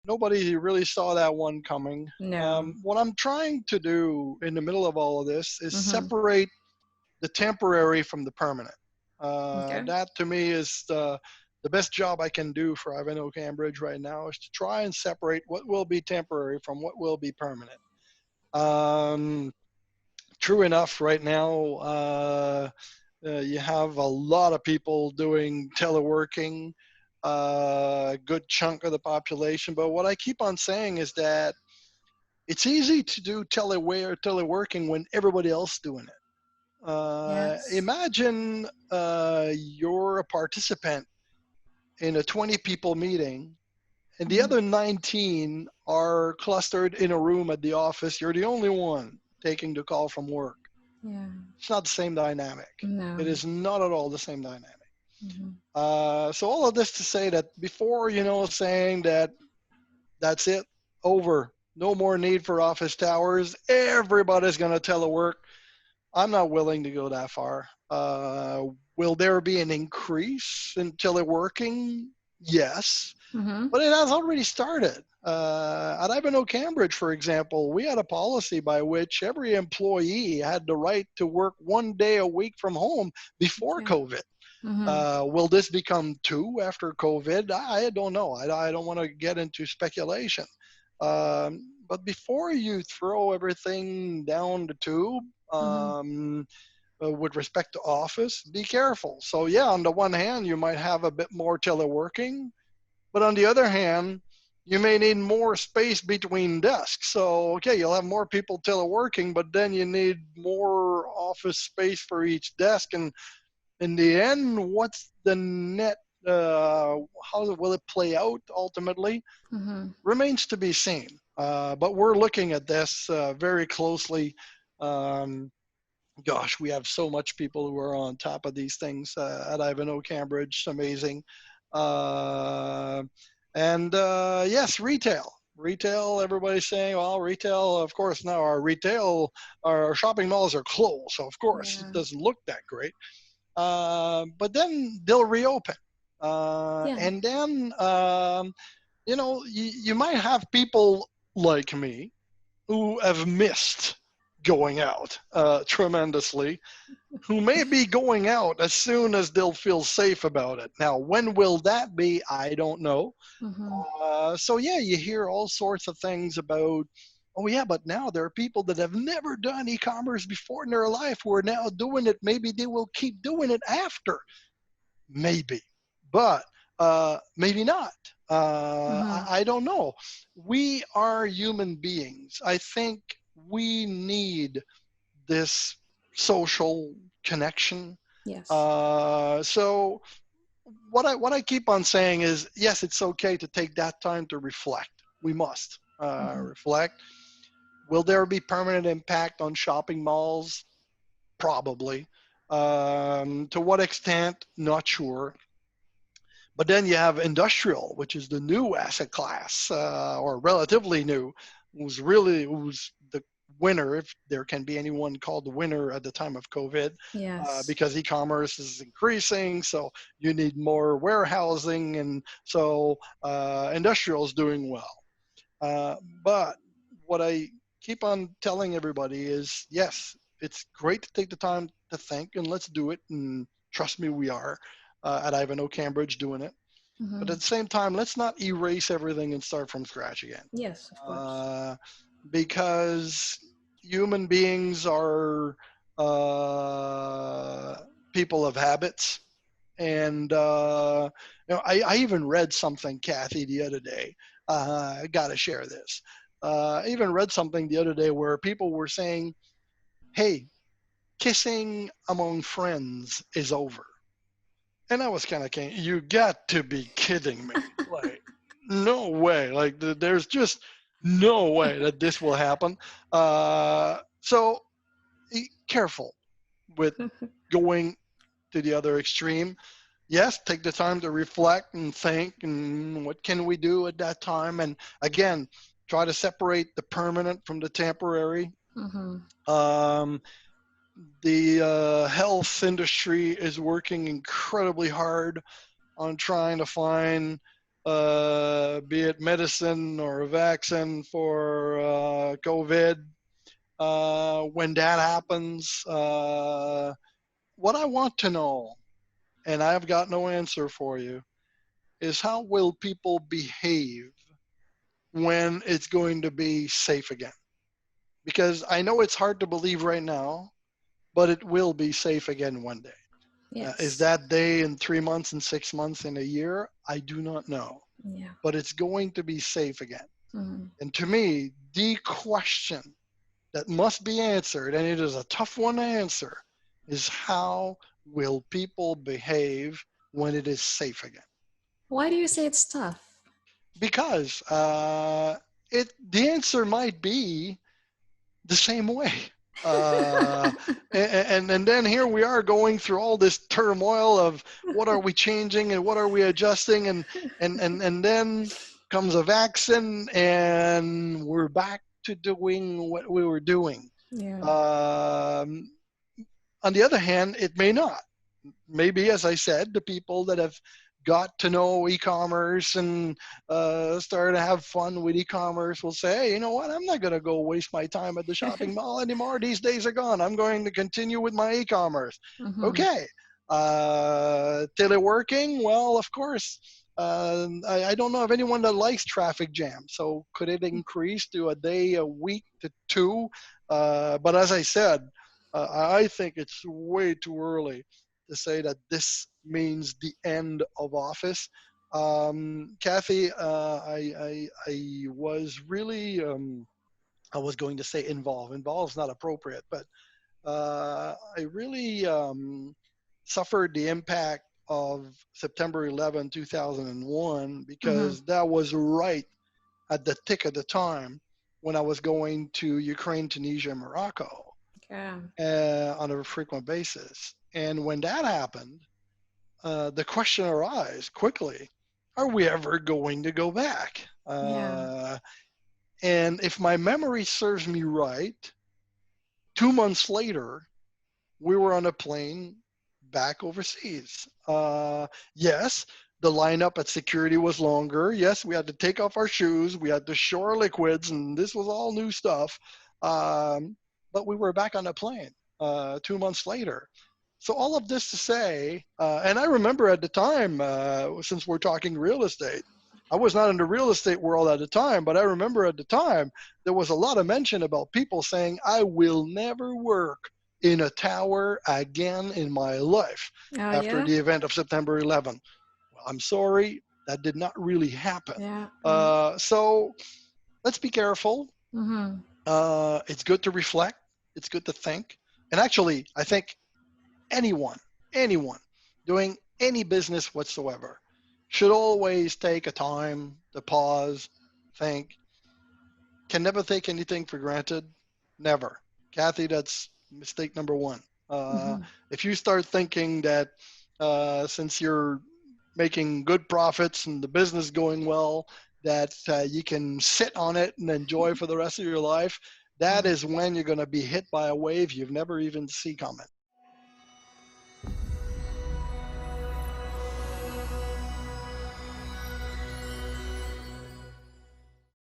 Nobody really saw that one coming. No. What I'm trying to do in the middle of all of this is Mm-hmm. separate the temporary from the permanent. Okay. That to me is the best job I can do for Ivanhoe Cambridge right now is to try and separate what will be temporary from what will be permanent. Um, True enough, right now, you have a lot of people doing teleworking, a good chunk of the population. But what I keep on saying is that it's easy to do teleworking when everybody else is doing it. Yes. Imagine you're a participant in a 20 people meeting and the Mm-hmm. other 19 are clustered in a room at the office. You're the only one taking the call from work. Yeah. It's not the same dynamic. No. It is not at all the same dynamic. Mm-hmm. So all of this to say that before, saying that that's it, over, no more need for office towers, everybody's going to telework. I'm not willing to go that far. Will there be an increase in teleworking? Yes, Mm-hmm. but it has already started. At Ivanhoe Cambridge, for example, we had a policy by which every employee had the right to work 1 day a week from home before Okay. COVID. Mm-hmm. Will this become two after COVID? I don't know. I don't want to get into speculation. But before you throw everything down the tube, Mm-hmm. with respect to office, be careful. So, yeah, on the one hand, you might have a bit more teleworking, but on the other hand, you may need more space between desks. So, okay, you'll have more people teleworking, but then you need more office space for each desk. And in the end, what's the net? How will it play out ultimately? Mm-hmm. Remains to be seen. But we're looking at this very closely. Um, Gosh, we have so much people who are on top of these things at Ivanhoe Cambridge. It's amazing. Uh, and yes, retail. Retail, everybody's saying, well, retail, of course, now our shopping malls are closed. So, of course, it Yeah. doesn't look that great. But then they'll reopen. Yeah. And then, you might have people like me who have missed going out tremendously, who may be going out as soon as they'll feel safe about it. Now, when will that be? I don't know. Mm-hmm. So, yeah, you hear all sorts of things about, oh, yeah, but now there are people that have never done e commerce before in their life who are now doing it. Maybe they will keep doing it after. Maybe. But maybe not. Mm-hmm. I don't know. We are human beings. I think we need this social connection. Yes. So what I keep on saying is, yes, it's okay to take that time to reflect. We must Mm-hmm. reflect. Will there be permanent impact on shopping malls? Probably. To what extent? Not sure. But then you have industrial, which is the new asset class, or relatively new, who's the winner, if there can be anyone called the winner at the time of COVID, Yes. because e-commerce is increasing, so you need more warehousing, and so industrial is doing well. But what I keep on telling everybody is, yes, it's great to take the time to think, and let's do it. And trust me, we are at Ivanhoe Cambridge doing it. But Mm-hmm. at the same time, let's not erase everything and start from scratch again. Yes, of course. Uh, because human beings are uh, people of habits. And I even read something, Kathy, the other day. I got to share this. I even read something the other day where people were saying, hey, kissing among friends is over. And I was kind of thinking, you got to be kidding me. Like, no way. Like, there's just no way that this will happen. So, careful with going to the other extreme. Yes, take the time to reflect and think, and what can we do at that time? And again, try to separate the permanent from the temporary. Mm-hmm. Um, the health industry is working incredibly hard on trying to find be it medicine or a vaccine for COVID. When that happens, what I want to know, and I've got no answer for you, is how will people behave when it's going to be safe again? Because I know it's hard to believe right now, but it will be safe again one day. Is Yes. that day in 3 months, in 6 months, in a year? I do not know. Yeah. But it's going to be safe again. Mhm. And to me, the question that must be answered, and it is a tough one to answer, is how will people behave when it is safe again? Why do you say it's tough? Because the answer might be the same way. Uh, and then here we are going through all this turmoil of what are we changing and what are we adjusting, and then comes a vaccine and we're back to doing what we were doing. Yeah. Um, on the other hand, it may not. Maybe, as I said, the people that have got to know e-commerce and started to have fun with e-commerce will say, hey, you know what? I'm not going to go waste my time at the shopping mall anymore. These days are gone. I'm going to continue with my e-commerce. Mm-hmm. Okay. Teleworking? Well, of course. I don't know of anyone that likes traffic jam. So could it increase to a day, a week, to two? But as I said, I think it's way too early to say that this means the end of office. Kathy, I was really, I was going to say involved. Involved is not appropriate, but I really suffered the impact of September 11, 2001, Mm-hmm. because that was right at the tick of the time when I was going to Ukraine, Tunisia, and Morocco Yeah. on a frequent basis. And when that happened, the question arises quickly, are we ever going to go back? Yeah. And if my memory serves me right, 2 months later, we were on a plane back overseas. Yes, the lineup at security was longer. Yes, we had to take off our shoes. We had to show our liquids, and this was all new stuff. But we were back on a plane 2 months later. So all of this to say, and I remember at the time, since we're talking real estate, I was not in the real estate world at the time, but I remember at the time there was a lot of mention about people saying, I will never work in a tower again in my life Oh after yeah. the event of September 11th. Well, I'm sorry, that did not really happen. Yeah. Yeah. So let's be careful. Mm-hmm. It's good to reflect. It's good to think. And actually, I think anyone doing any business whatsoever should always take a time to pause, think, can never take anything for granted. Never. Kathy, that's mistake number one. Uh, Mm-hmm. if you start thinking that since you're making good profits and the business going well, that you can sit on it and enjoy for the rest of your life, that Yeah. is when you're going to be hit by a wave you've never even see coming.